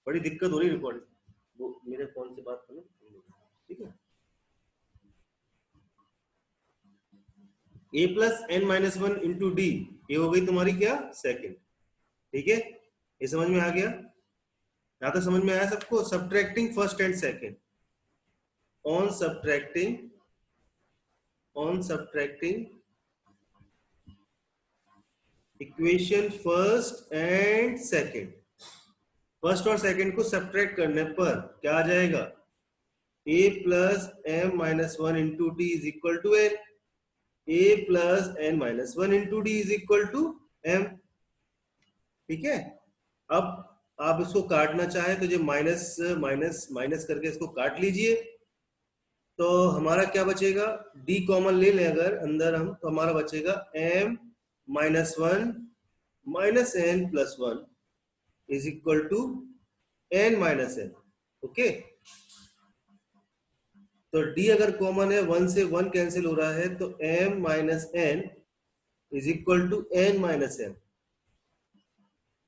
बड़ी दिक्कत हो रही रिकॉर्डिंग, वो मेरे फोन से बात करो, ठीक है। a plus N minus one into D, ये हो गई तुम्हारी क्या सेकंड, ठीक है। ये समझ में आ गया, यहाँ तक समझ में आया सबको। Subtracting first and second, on subtracting equation first and second, first और सेकंड को सब्ट्रैक्ट करने पर क्या आ जाएगा, a plus M minus one into D is equal to N, a plus N minus one into D is equal to M, ठीक है। अब आप इसको काटना चाहे तो जो माइनस माइनस माइनस करके इसको काट लीजिए, तो हमारा क्या बचेगा, d कॉमन ले लें अगर अंदर हम, तो हमारा बचेगा m minus one minus N plus one is equal to n minus N, okay. तो d अगर कॉमन है, 1 से 1 कैंसिल हो रहा है, तो m minus N is equal to n minus N.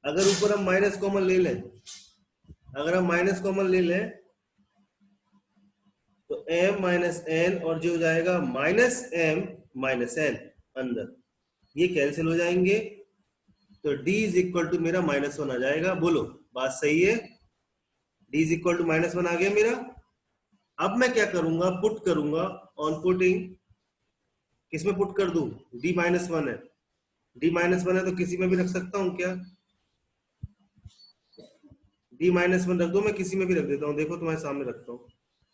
अगर ऊपर हम माइनस कॉमन ले लें, अगर हम माइनस कॉमन ले लें तो m माइनस एन और जो हो जाएगा माइनस m माइनस एन अंदर, ये कैंसिल हो जाएंगे, तो d इज इक्वल टू मेरा माइनस वन आ जाएगा। बोलो बात सही है, d is equal to minus one आ गया मेरा। अब मैं क्या करूंगा, पुट करूंगा, ऑन पुटिंग किसमें पुट कर दूं, d माइनस वन है, d माइनस वन है तो किसी में भी रख सकता हूं क्या, d माइनस वन रख दो, मैं किसी में भी रख देता हूं, देखो तुम्हारे सामने रखता हूं,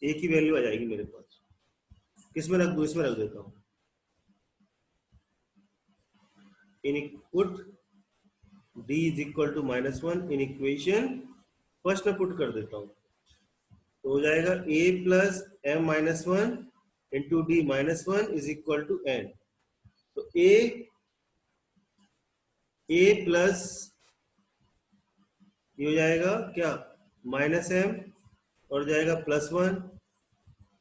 एक ही वैल्यू आ जाएगी मेरे पास। किसमें रख दूं, इसमें रख देता हूं, in put d is equal to minus one in equation first में पुट कर देता हूं, तो हो जाएगा a plus M minus one into D minus one is equal to N. तो a प्लस ये हो जाएगा क्या माइनस एम और जाएगा plus one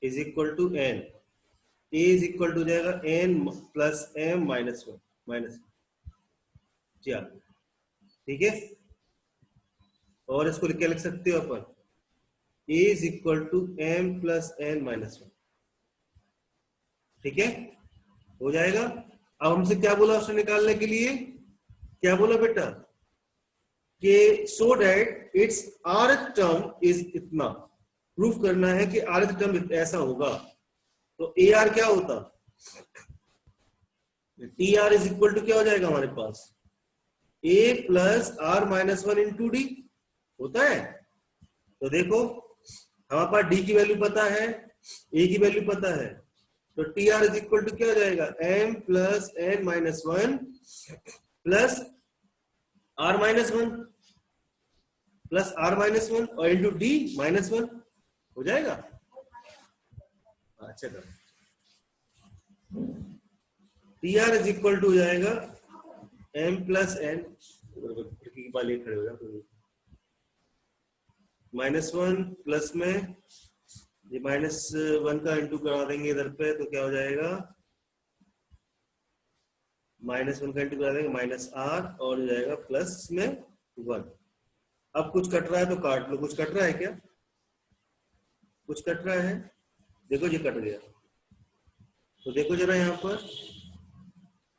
is equal to N, a is equal to जाएगा n plus M minus one minus, चलो ठीक है। और इसको क्या लिख सकते हो अपन, a is equal to M plus N minus one, ठीक है, हो जाएगा। अब हमसे क्या बोला उसने निकालने के लिए, क्या बोला बेटा कि so that it's rth term is इतना, प्रूफ करना है कि rth टर्म ऐसा होगा, तो ar क्या होता, tr इज इक्वल टू क्या हो जाएगा हमारे पास, a plus R minus one into D होता है। तो देखो हमारे पास d की वैल्यू पता है, a की वैल्यू पता है, तो tr इज इक्वल टू क्या हो जाएगा, m plus N minus one plus R minus one plus R minus one और इंटू डी माइनस वन हो जाएगा। अच्छा करो, tr इज इक्वल टू हो जाएगा m प्लस एन, खिड़की के लिए खड़े हो जाओ, माइनस वन प्लस में ये माइनस वन का इंटू करा देंगे इधर पे, तो क्या हो जाएगा, माइनस वन का इंटू करा देंगे माइनस आर और हो जाएगा प्लस में वन। अब कुछ कट रहा है तो काट लो, कुछ कट रहा है क्या, कुछ कट रहा है, देखो ये कट गया, तो देखो जरा यहाँ पर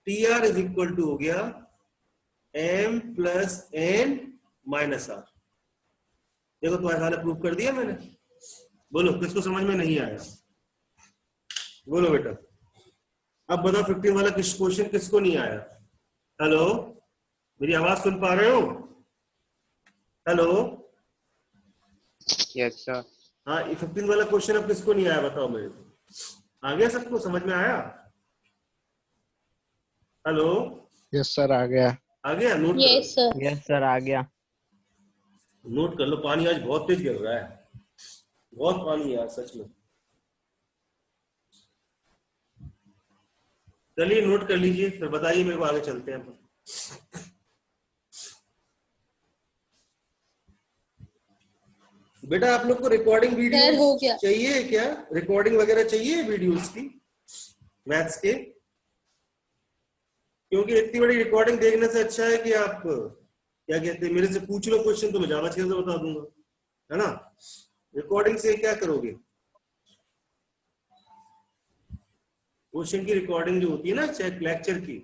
tr इज इक्वल टू हो गया m plus N minus R. देखो तुम्हारे सामने प्रूफ कर दिया मैंने, बोलो किसको समझ में नहीं आया, बोलो बेटा। अब बताओ 15 वाला क्वेश्चन किसको नहीं आया, हेलो मेरी आवाज सुन पा रहे हो, हेलो, यस सर। हाँ ये 15 वाला क्वेश्चन अब किसको नहीं आया बताओ मेरे को, आ गया सबको समझ में आया, हेलो, यस सर आ गया, आ गया, note yes sir, yes sir आ गया। नोट कर लो, पानी आज बहुत तेज गिर रहा है, बहुत पानी है यार सच में, चलिए नोट कर लीजिए फिर बताइए मेरे को, आगे चलते हैं। बेटा आप लोग को रिकॉर्डिंग वीडियो चाहिए क्या, रिकॉर्डिंग वगैरह चाहिए वीडियोस की मैथ्स के, क्योंकि इतनी बड़ी रिकॉर्डिंग देखने से अच्छा है कि आप क्या कहते हैं मेरे से पूछ लो क्वेश्चन, तो मैं ज्यादा अच्छे से बता दूंगा, है ना। रिकॉर्डिंग से क्या करोगे, क्वेश्चन की रिकॉर्डिंग जो होती है ना चेक लेक्चर की,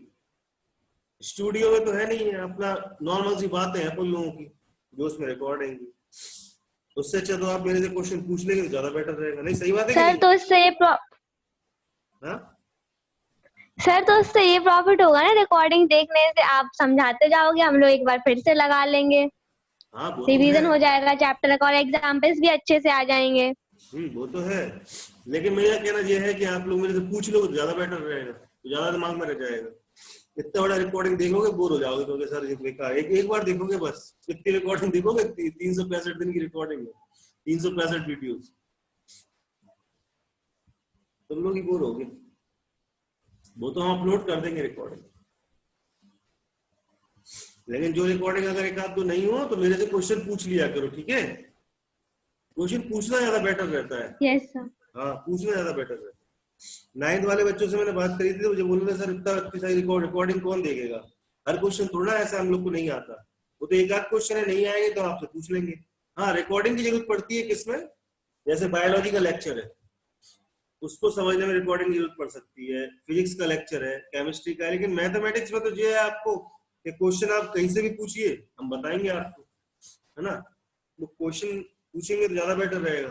स्टूडियो में तो है नहीं है, अपना नॉर्मल सी बातें हैं अपन लोगों की जो उसमें रिकॉर्डिंग, उससे अच्छा तो आप मेरे से क्वेश्चन पूछ लेंगे तो ज्यादा बेटर रहेगा। नहीं सही बात है कि सर नहीं? तो इससे ये हाँ सर तो उससे ये प्रॉफिट होगा ना, रिकॉर्डिंग देखने से आप समझाते जाओगे, हम लोग एक बार फिर से लगा लेंगे, हाँ वो तो है। रिवीजन हो जाएगा चैप्टर का और एग्जाम्पल्स भी अच्छे से आ जाएंगे। वो तो है, लेकिन मेरा कहना ये है कि आप लोग मेरे से पूछ लो तो ज्यादा बेटर रहेगा, तो ज्यादा दिमाग में रह जाएगा। इतना बड़ा रिकॉर्डिंग देखोगे बोर हो जाओगे, तो सर ये बेकार, एक बार देखोगे बस, कितनी रिकॉर्डिंग देखोगे, 365 दिन की रिकॉर्डिंग है, 365 वीडियोस, तुम लोग ही बोर होगे। वो तो हम अपलोड कर देंगे रिकॉर्डिंग, लेकिन जो रिकॉर्डिंग अगर एक आध दो नहीं हो तो मेरे से क्वेश्चन पूछ लिया करो, ठीक है। क्वेश्चन पूछना ज्यादा बेटर रहता है। Yes sir. हाँ पूछना ज्यादा बेटर रहता है। 9th वाले बच्चों से मैंने बात करी थी तो मुझे बोल रहे सर इतनी सारी रिकॉर्डिंग कौन देखेगा, हर क्वेश्चन थोड़ा ऐसा हम लोग को नहीं आता, वो तो एक आध क्वेश्चन है, नहीं आएंगे तो आपसे पूछ लेंगे। हाँ रिकॉर्डिंग की जरूरत पड़ती है किसमें, जैसे बायोलॉजी का लेक्चर है उसको समझने में रिकॉर्डिंग की जरूरत पड़ सकती है, फिजिक्स का लेक्चर है, केमिस्ट्री का है, लेकिन मैथमेटिक्स में तो ये है आपको कि क्वेश्चन आप कहीं से भी पूछिए हम बताएंगे आपको, है ना। वो क्वेश्चन पूछेंगे तो ज्यादा बेटर रहेगा,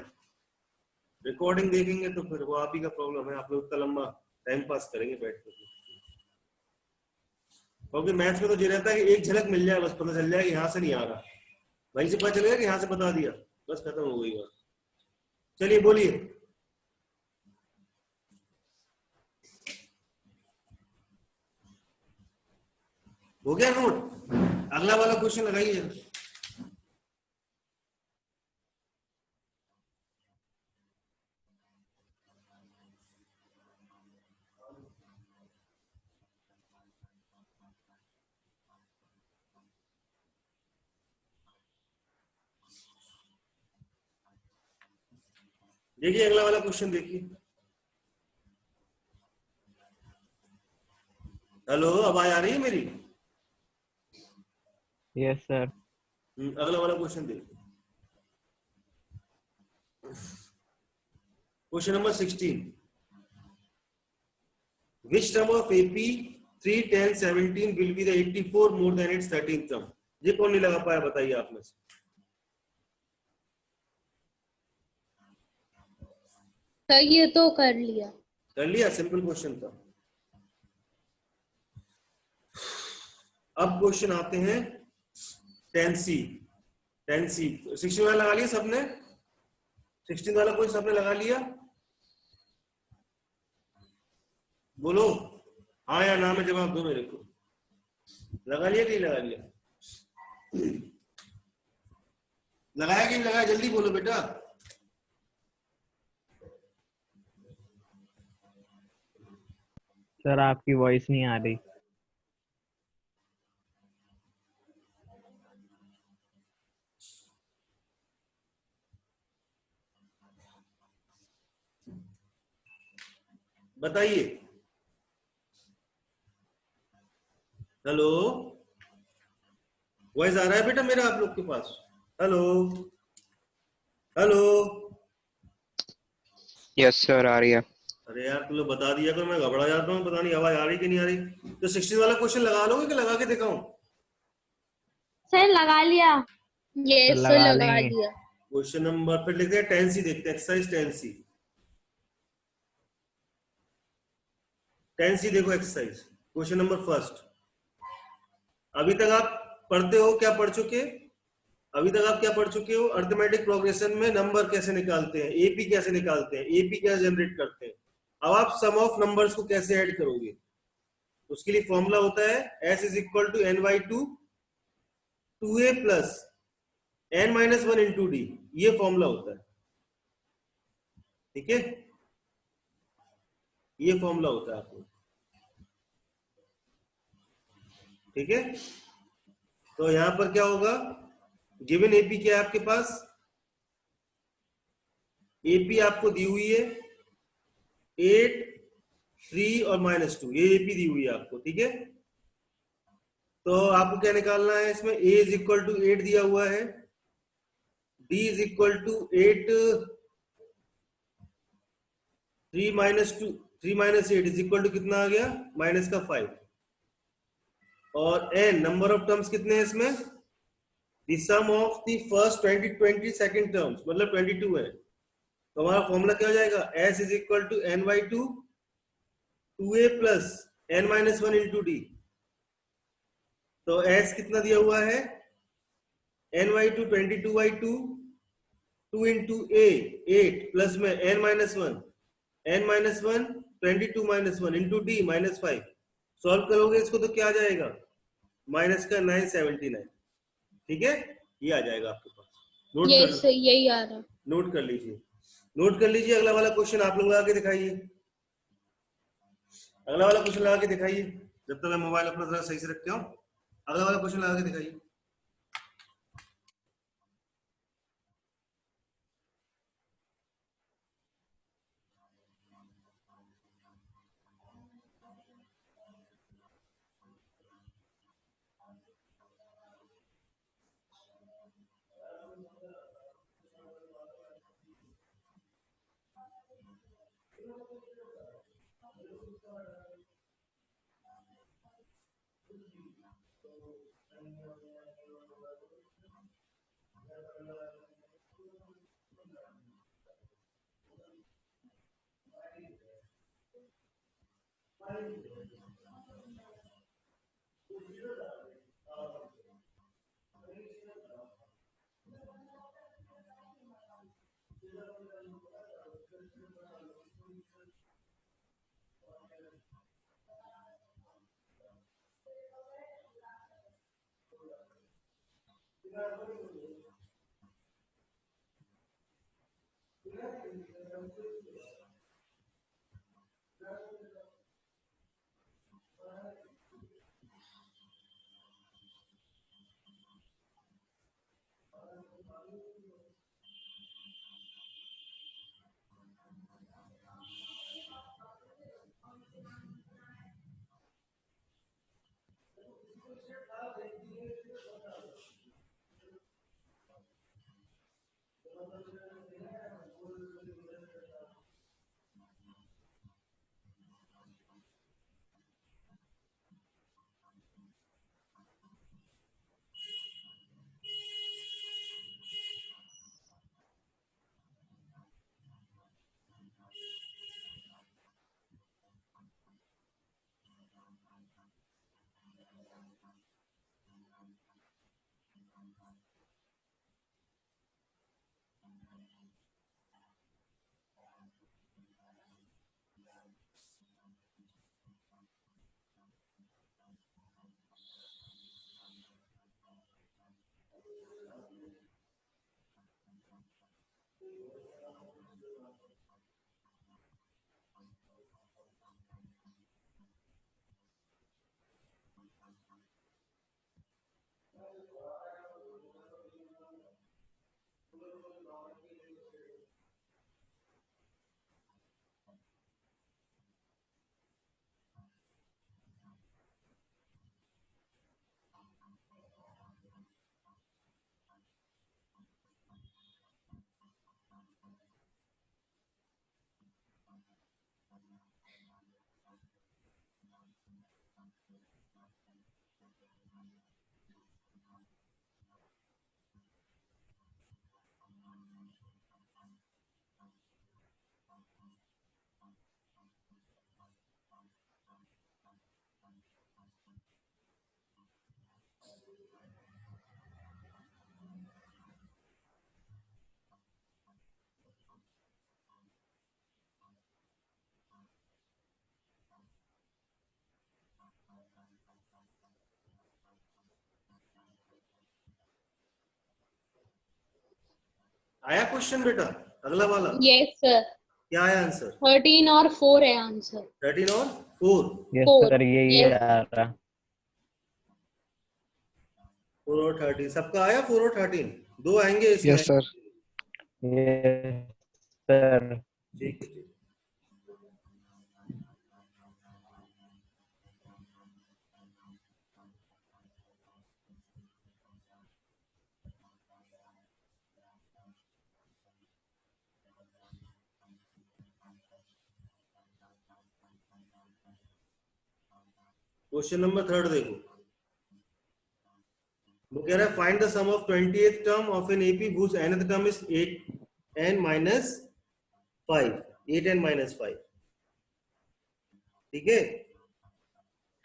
रिकॉर्डिंग देखेंगे तो फिर वो आप ही का प्रॉब्लम है, आप लोग इतना लंबा टाइम पास करेंगे बैठ कर, क्योंकि मैथ्स में तो ये रहता है कि एक झलक मिल जाए बस, पता चल जाए कि यहाँ से नहीं आ रहा, वहीं से पता चलेगा कि यहाँ से बता दिया, बस खत्म हो गई बात। चलिए बोलिए। हो गया नोट, अगला वाला क्वेश्चन लगाइए। देखिए अगला वाला क्वेश्चन देखिए। हेलो आवाज आ रही है मेरी? Yes sir. अगला वाला क्वेश्चन देखिए, question number 16, which term of AP 3, 10, 17 will be the 84 more than its 13th term? ये कौन नहीं लगा पाया बताइए आप में से। सर ये तो कर लिया। कर लिया, सिंपल क्वेश्चन था। अब क्वेश्चन आते हैं 10C। 10C 16 वाला लगा लिया सबने, 16 वाला कोई सबने लगा लिया, बोलो हाँ या ना में जवाब दो मेरे को। लगा लिया कि नहीं लगा लिया? लगाया कि नहीं लगाया, जल्दी बोलो बेटा। सर आपकी वॉइस नहीं आ रही। बताइए। हेलो वॉइस आ रहा है बेटा मेरा आप लोग के पास? Hello hello. यस सर आ रही है। अरे यार तुम लोग बता दिया तो मैं घबरा जाता हूँ, पता नहीं आवाज आ रही कि नहीं आ रही। तो 16 वाला क्वेश्चन लगा लोगे कि लगा के दिखाऊं? सर लगा लिया। ये सर सर लगा लगा लेंगे। दिया। क्वेश्चन नंबर फिर लिखते हैं 10C, देखते हैं एक्सरसाइज 10C। 10C देखो एक्सरसाइज, क्वेश्चन नंबर फर्स्ट। अभी तक आप पढ़ते हो, क्या पढ़ चुके? अभी तक आप क्या पढ़ चुके हो? अरिथमेटिक प्रोग्रेशन में नंबर कैसे निकालते हैं, एपी कैसे निकालते हैं, एपी कैसे जनरेट करते हैं। अब आप सम ऑफ नंबर्स को कैसे ऐड करोगे, उसके लिए फॉर्मूला होता है s is equal to n by 2 2a plus n minus 1 into D, ये फॉर्मूला होता है, ठीक है। ये फॉर्मूला होता है आपको, ठीक है। तो यहां पर क्या होगा, गिवन एपी क्या है आपके पास, एपी आपको दी हुई है 8, 3 और -2, ये एपी दी हुई है आपको, ठीक है। तो आपको क्या निकालना है इसमें, a इज इक्वल टू 8 दिया हुआ है, d is equal to 8 3 minus 2 3 minus 8 is equal to कितना आ गया माइनस का 5 और n नंबर ऑफ टर्म्स कितने हैं इसमें the sum of the first 20 second terms मतलब 22 है तो हमारा फॉर्मूला क्या हो जाएगा s is equal to n by 2 2a plus n minus 1 into d तो s कितना दिया हुआ है n by 2 22 by 2 2 into a 8 plus में n minus 1 n minus 1 22 minus 1 into d minus 5 solve करोगे इसको तो क्या आ जाएगा माइनस का 979 ठीक है ये आ जाएगा आपके पास नोट ये कर सही यही आ रहा। नोट कर लीजिए अगला वाला क्वेश्चन आप लोग लगा के दिखाइए अगला वाला क्वेश्चन लगा के दिखाइए जब तक मैं मोबाइल अपना जरा सही से रखते हूँ अगला वाला क्वेश्चन लगा के दिखाइए आया क्वेश्चन बेटा अगला वाला यस सर। क्या आया आंसर 13 और 4 है आंसर। 13 और 4 यस Four. सर ये Yes. आ रहा 4 और 13 सबका आया 4 और 13 दो आएंगे इसमें यस सर यस सर ठीक है ठीक क्वेश्चन नंबर 3 देखो, वो कह रहा है find the sum of 20th term of N AP whose nth term is 8n minus 5, 8n minus 5, ठीक है।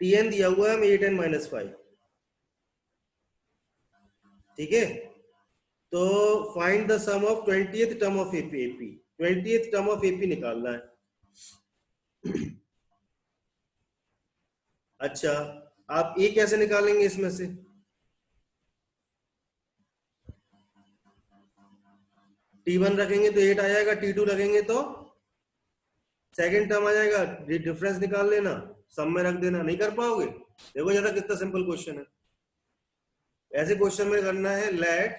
tn दिया हुआ है हमें 8n minus 5, ठीक है। तो find the sum of 20th term of AP, 20th term of AP निकालना है। अच्छा, आप ए कैसे निकालेंगे इसमें से? T1 रखेंगे तो 8 आ जाएगा, T2 रखेंगे तो सेकंड टर्म आ जाएगा, डिफरेंस निकाल लेना, सम में रख देना। नहीं कर पाओगे? देखो ज्यादा कितना सिंपल क्वेश्चन है। ऐसे क्वेश्चन में करना है let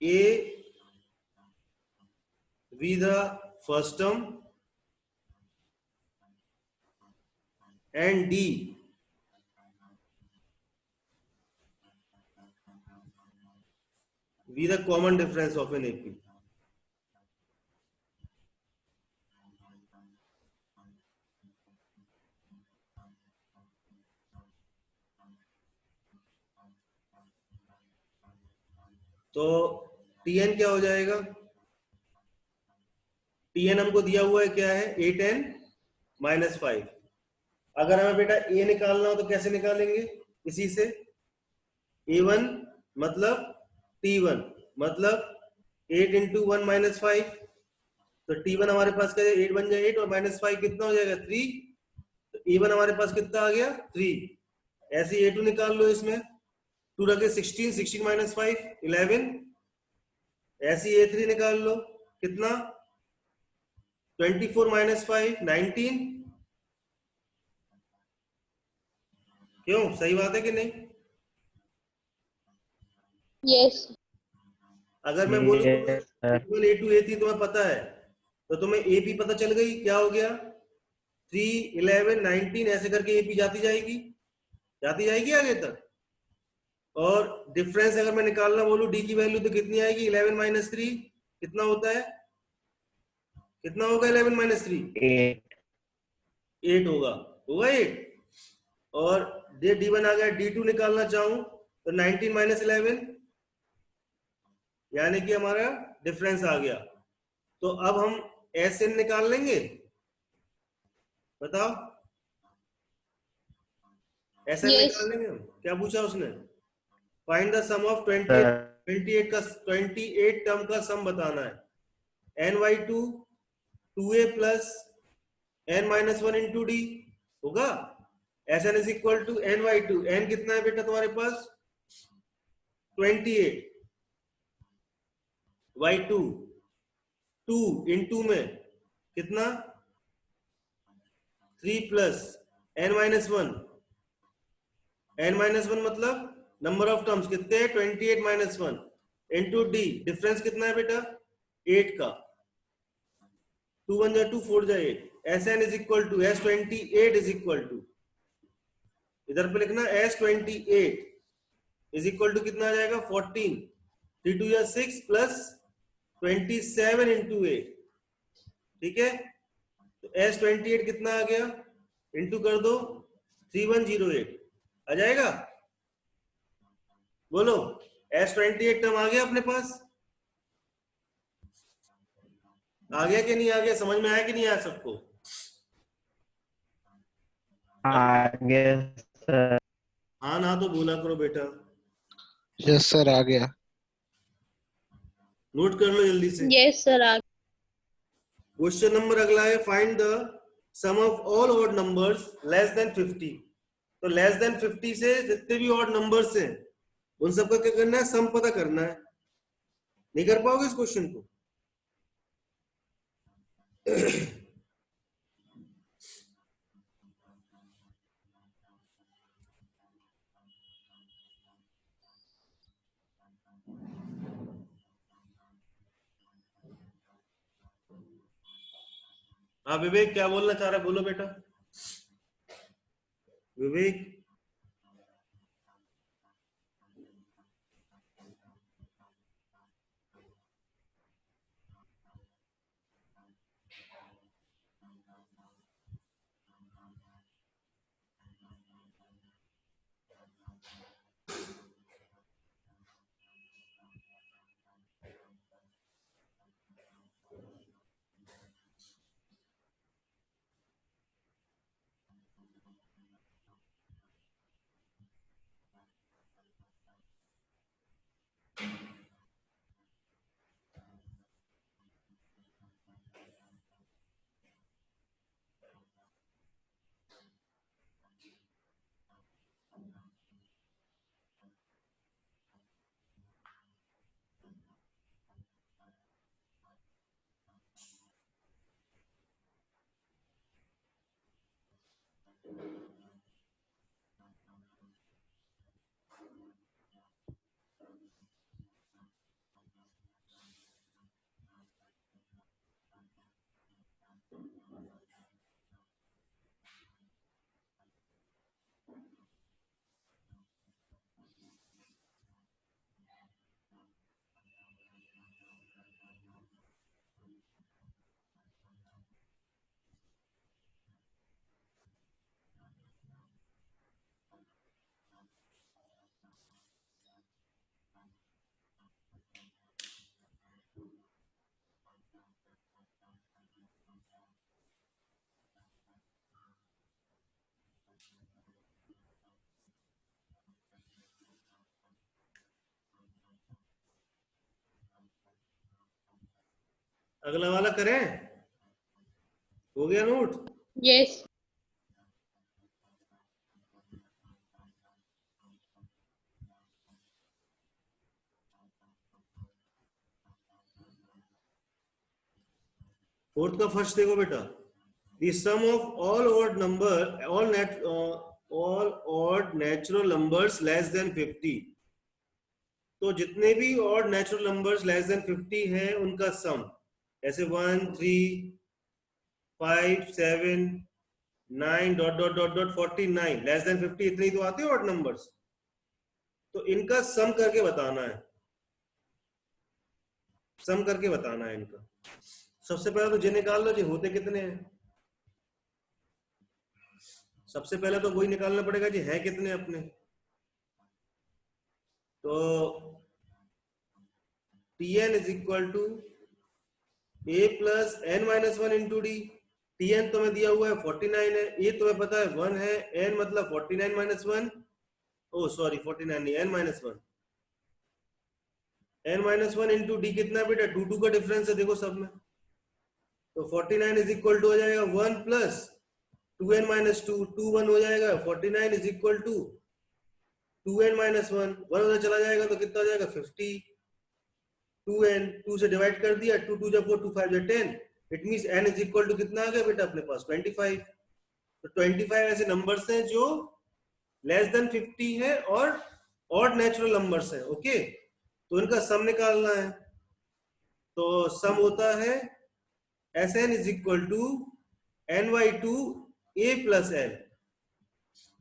a be the first term and D be the common difference of an AP. तो Tn क्या हो जाएगा? Tn हमको दिया हुआ है क्या है? 8n minus 5। अगर हमें बेटा a निकालना हो तो कैसे निकालेंगे? इसी से a1 मतलब t1 मतलब 8 into 1 minus 5, तो t1 हमारे पास क्या है? 8 बन जाए 8 और माइनस 5 कितना हो जाएगा? 3। तो a1 हमारे पास कितना आ गया? 3। ऐसे a2 निकाल लो, इसमें 2 रखे 16, 16 माइनस 5 11। ऐसे a3 निकाल लो, कितना? 24 माइनस 5 19। क्यों, सही बात है कि नहीं? यस। अगर मैं बोलूं तुम्हें Yes, sir. A1 A2 A3 तुम्हें पता है, तो तुम्हें AP पता चल गई, क्या हो गया? 3 11 19 ऐसे करके AP जाती जाएगी आगे तक। और डिफरेंस अगर मैं निकालना बोलूं डी की वैल्यू तो कितनी आएगी? 11 माइनस 3 कितना होता है? कितना होगा 11 माइनस 3? 8. 8 होगा, 8। और D1 आ गया, D2 निकालना चाहूं तो 19 माइनस 11, यानी कि हमारा डिफरेंस आ गया। तो अब हम SN निकाल लेंगे, बताओ। SN Yes. निकाल लेंगे हम। क्या पूछा उसने? फाइंड द सम ऑफ 28 का 28 टर्म का सम बताना है। ny2 2a plus n minus 1 into D होगा। Sn is equal to ny2, n कितना है बेटा तुम्हारे पास? 28, y2 2 इंटू में कितना? 3 plus n minus 1, n minus 1 मतलब नंबर ऑफ टर्म्स कितने हैं? 28 माइनस 1 इंटू डी, डिफरेंस कितना है बेटा? 8 का। 2 1 जा 2, 4 जा 8। Sn is equal to S28 is equal to, इधर पे लिखना S28 इज इक्वल टू कितना आ जाएगा? 14। 3 2 या 6 प्लस 27 इंटू 8, ठीक है। तो S28 कितना आ गया? इंटू कर दो 3108 आ जाएगा। बोलो, S28 टर्म आ गया अपने पास? आ गया कि नहीं आ गया? समझ में आया कि नहीं आया सबको? आगे सर. हाँ ना तो बोला करो बेटा, यस सर, आ गया। नोट कर लो जल्दी से। Yes, sir. क्वेश्चन नंबर अगला है find the sum of all odd numbers less than 50। तो लेस देन 50 से जितने भी ऑड नंबर्स हैं उन सबका क्या करना है? सम पता करना है। नहीं कर पाओगे इस क्वेश्चन को? हाँ विवेक, क्या बोलना चाह रहा है? बोलो बेटा विवेक। अगला वाला करें? हो गया नोट? यस। फोर्थ का फर्स्ट देखो बेटा, the sum of all odd natural numbers less than 50। तो जितने भी odd natural numbers less than 50 हैं उनका सम, ऐसे 1 3 5 7 9 dot dot dot dot 49 less than 50, इतने ही तो आते हैं odd numbers। तो इनका सम करके बताना है, सम करके बताना है इनका। सबसे पहले तो जे निकाल लो जी, होते कितने हैं। सबसे पहले तो वही निकालना पड़ेगा जी, है कितने अपने। तो Tn is equal to a plus N minus one into d. Tn तुम्हें दिया हुआ है 49 है, a तुम्हें पता है 1 है, n मतलब 49 माइनस वन, ओ सॉरी 49 नहीं, n minus one, n minus one into D कितना बेटा, 2 का डिफरेंस है देखो सब में। तो 49 इज इक्वल टू हो जाएगा 1 प्लस 2n माइनस 2, 2 1 हो जाएगा, 49 is equal to 2n minus 1, 1 उधर चला जाएगा तो कितना हो जाएगा 50, 2n 2 से डिवाइड कर दिया, 2 2 जा 4, 2 5 जा 10, it means n is equal to कितना आ गया बेटा अपने पास 25। तो 25 ऐसे नंबर्स हैं जो लेस देन 50 है और ऑड नेचुरल नंबर्स हैं, ओके। तो इनका सम निकालना है, तो सम होता है Sn is equal to n/2 a plus n।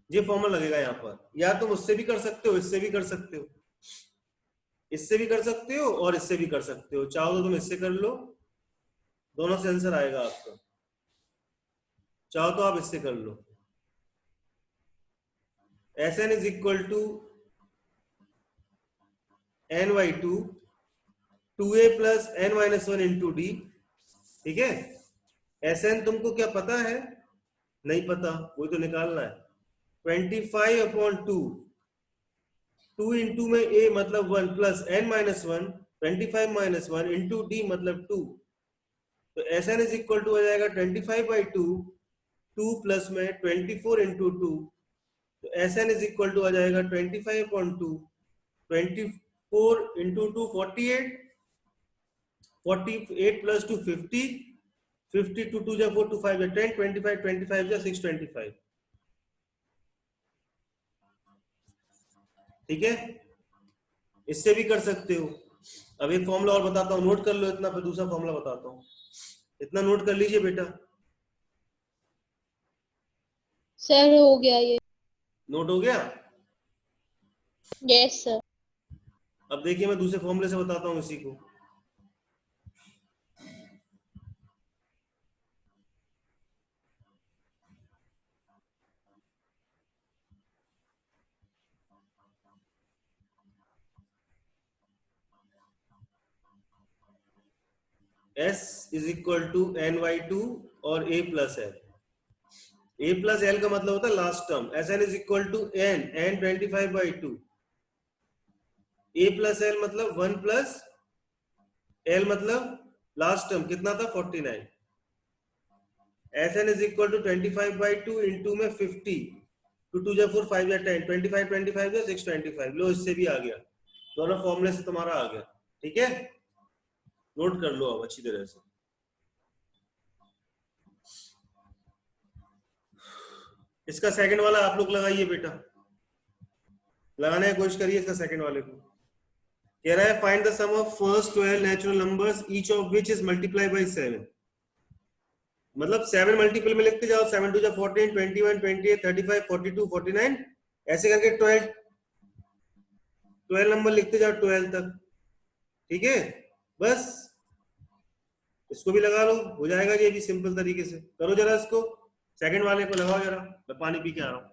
ये फॉर्मूला लगेगा यहाँ पर, या तुम उससे भी कर सकते हो, इससे भी कर सकते हो, इससे भी कर सकते हो और इससे भी कर सकते हो, चाहो तो तुम इससे कर लो, दोनों से आंसर आएगा आपका, चाहो तो आप इससे कर लो। Sn is equal to n/2 2a plus n minus one into d, ठीक है। Sn तुमको क्या पता है? नहीं पता, वही तो निकालना है। 25/2, 2 इंटू में a मतलब 1 plus n minus one, 25 minus one into D मतलब 2। तो Sn इज इक्वल टू हो जाएगा 25/2, 2 प्लस में 24 इंटू 2, तो Sn इज इक्वल टू आ जाएगा 25/2, 24 इंटू 2 48, 48 प्लस 2 50, 50 2 2 जा 4 2 5 जा 10, 25 25 जा 625, ठीक है। इससे भी कर सकते हो। अब एक फॉर्मूला और बताता हूँ, नोट कर लो इतना, फिर दूसरा फॉर्मूला बताता हूँ। इतना नोट कर लीजिए बेटा, सर हो गया ये। नोट हो गया। Yes sir. अब देखिए मैं दूसरे फॉर्मूले से बताता हूँ इसी को। S is equal to n/2 और a plus l. a plus l का मतलब होता है last term. Sn is equal to n 25/2, a plus l मतलब 1 प्लस एल मतलब लास्ट टर्म कितना था 49। Sn is equal to 25/2 into में 50, 2 2 जा 4 5 जा 10, 25 25 जा 625। लो इससे भी आ गया, दोनों फॉर्मूले से तुम्हारा आ गया, ठीक है। नोट कर लो अब अच्छी तरह से। इसका सेकंड वाला आप लोग लगाइए बेटा, लगाने की कोशिश करिए इसका सेकंड वाले को। कह रहा है find the sum of first 12 natural numbers each of which is multiply by 7। मतलब 7 मल्टीपल में लिखते जाओ, 7 2 जा 14, 21 28 35 42 49, ऐसे करके 12 नंबर लिखते जाओ 12 तक, ठीक है। बस इसको भी लगा लो, हो जाएगा ये भी सिंपल तरीके से। करो जरा इसको, सेकंड वाले को लगाओ जरा, मैं पानी पी के आ रहा हूं।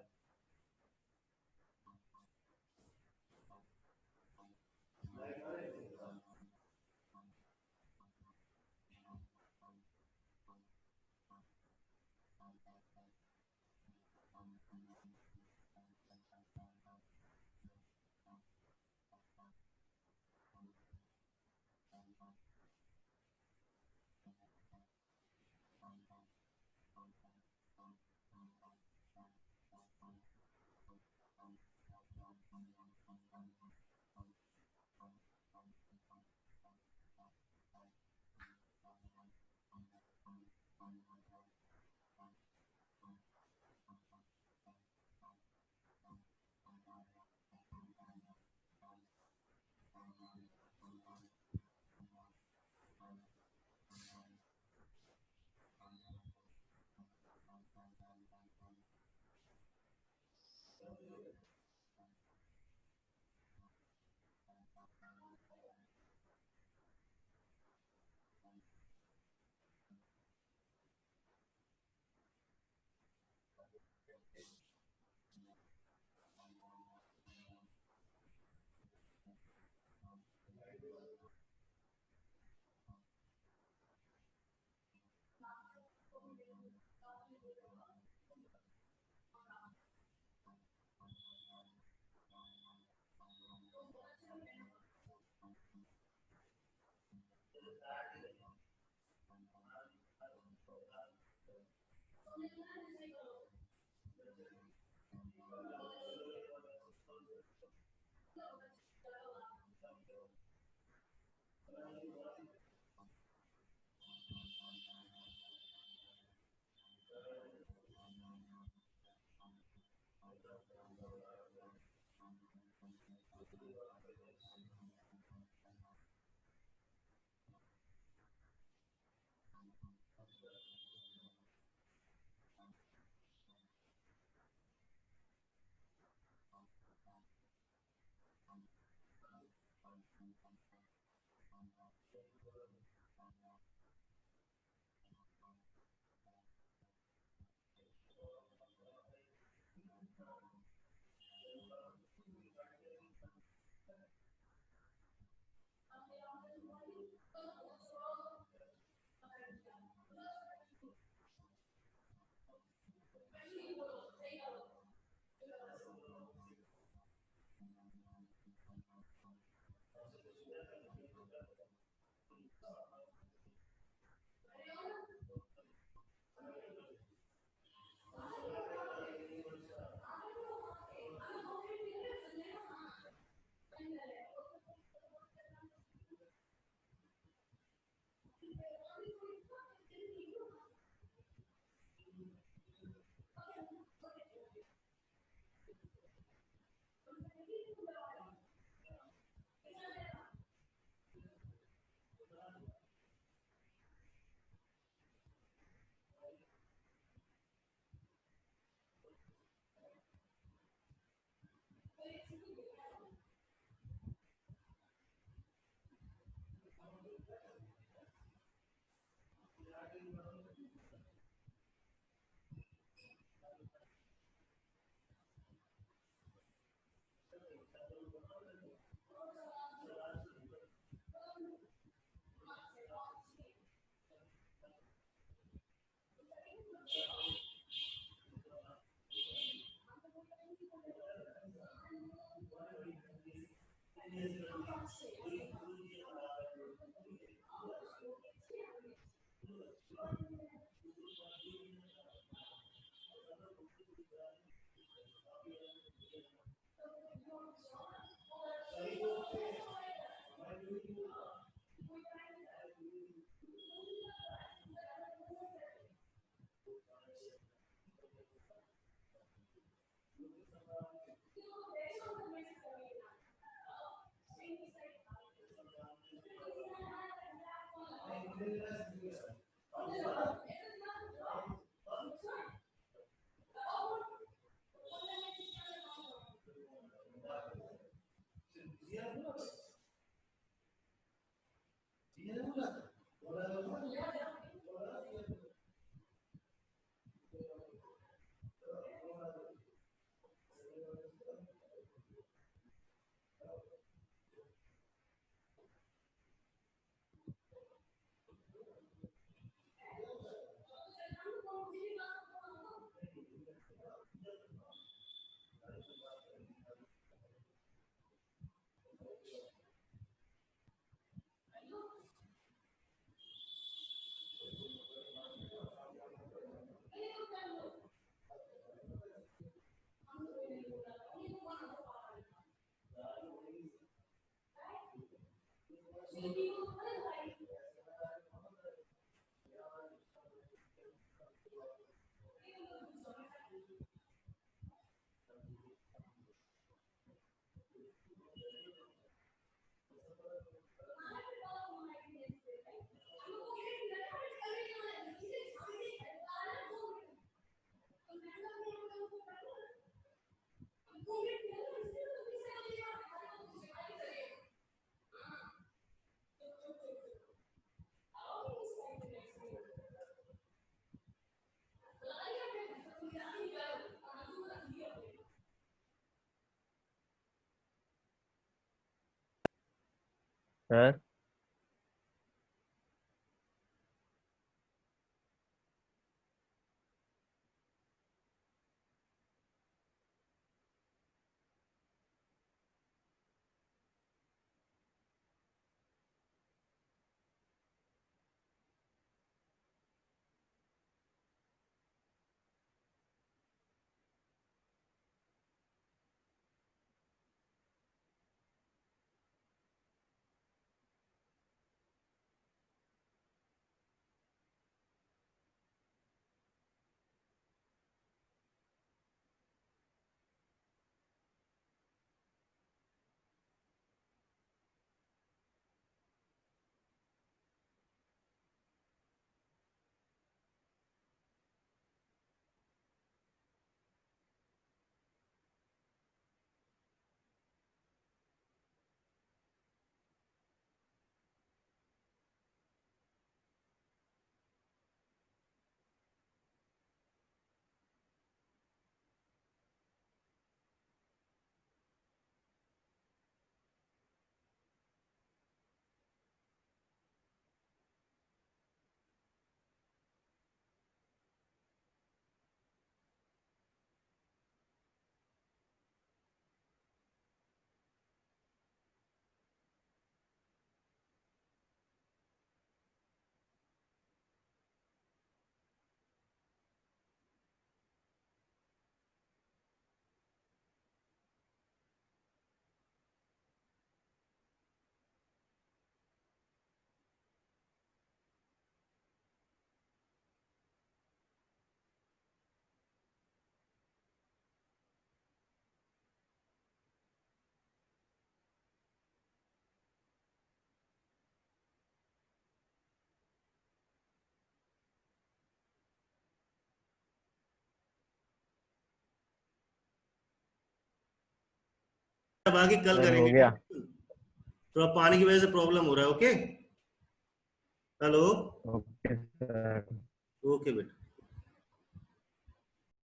सर बाकी कल सर, हो करेंगे। गया। थोड़ा पानी की वजह से प्रॉब्लम हो रहा है। Okay, hello, okay sir. Okay बेटा।